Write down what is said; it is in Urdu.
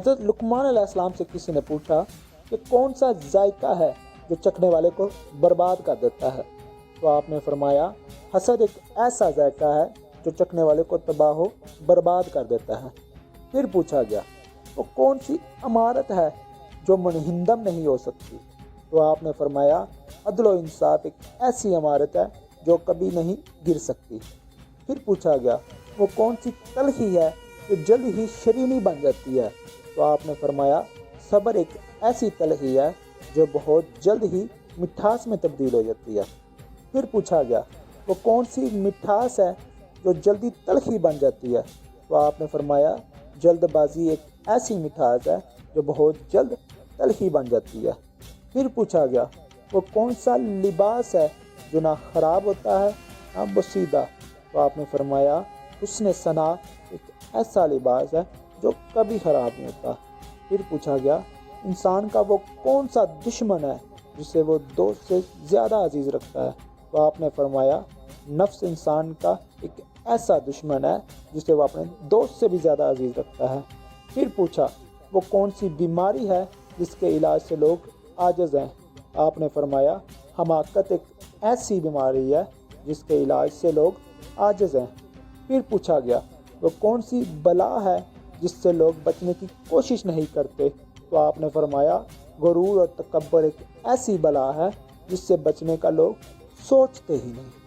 حضرت لقمان علیہ السلام سے کسی نے پوچھا کہ کون سا ذائقہ ہے جو چکھنے والے کو برباد کر دیتا ہے؟ تو آپ نے فرمایا حسد ایک ایسا ذائقہ ہے جو چکھنے والے کو تباہ و برباد کر دیتا ہے۔ پھر پوچھا گیا وہ کون سی عمارت ہے جو منہدم نہیں ہو سکتی؟ تو آپ نے فرمایا عدل و انصاف ایک ایسی عمارت ہے جو کبھی نہیں گر سکتی۔ پھر پوچھا گیا وہ کون سی تلخی ہے جو جلد ہی شیرینی بن جاتی ہے؟ تو آپ نے فرمایا صبر ایک ایسی تلخی ہے جو بہت جلد ہی مٹھاس میں تبدیل ہو جاتی ہے۔ پھر پوچھا گیا وہ کون سی مٹھاس ہے جو جلدی تلخی بن جاتی ہے؟ تو آپ نے فرمایا جلد بازی ایک ایسی مٹھاس ہے جو بہت جلد تلخی بن جاتی ہے۔ پھر پوچھا گیا وہ کون سا لباس ہے جو نہ خراب ہوتا ہے نہ بسیدہ؟ تو آپ نے فرمایا حسن ثنا ایک ایسا لباس ہے جو کبھی خراب نہیں ہوتا۔ پھر پوچھا گیا انسان کا وہ کون سا دشمن ہے جسے وہ دوست سے زیادہ عزیز رکھتا ہے؟ تو آپ نے فرمایا نفس انسان کا ایک ایسا دشمن ہے جسے وہ اپنے دوست سے بھی زیادہ عزیز رکھتا ہے۔ پھر پوچھا وہ کون سی بیماری ہے جس کے علاج سے لوگ عاجز ہیں؟ آپ نے فرمایا حماقت ایک ایسی بیماری ہے جس کے علاج سے لوگ عاجز ہیں۔ پھر پوچھا گیا وہ کون سی بلا ہے جس سے لوگ بچنے کی کوشش نہیں کرتے؟ تو آپ نے فرمایا غرور اور تکبر ایک ایسی بلا ہے جس سے بچنے کا لوگ سوچتے ہی نہیں۔